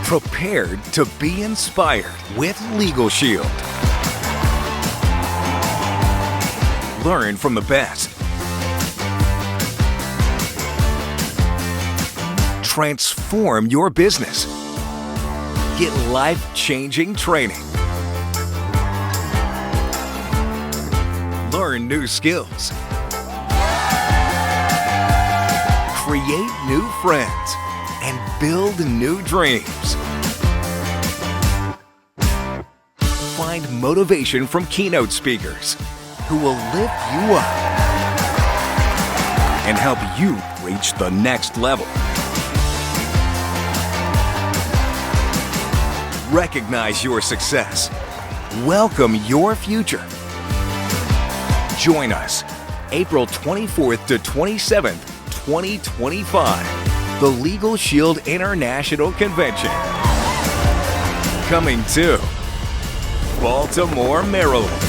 Prepared to be inspired with LegalShield. Learn from the best. Transform your business. Get life-changing training. Learn new skills. Create new friends and build new dreams. Find motivation from keynote speakers who will lift you up and help you reach the next level. Recognize your success. Welcome your future. Join us April 24th to 27th, 2025, the LegalShield International Convention. Coming to Baltimore, Maryland.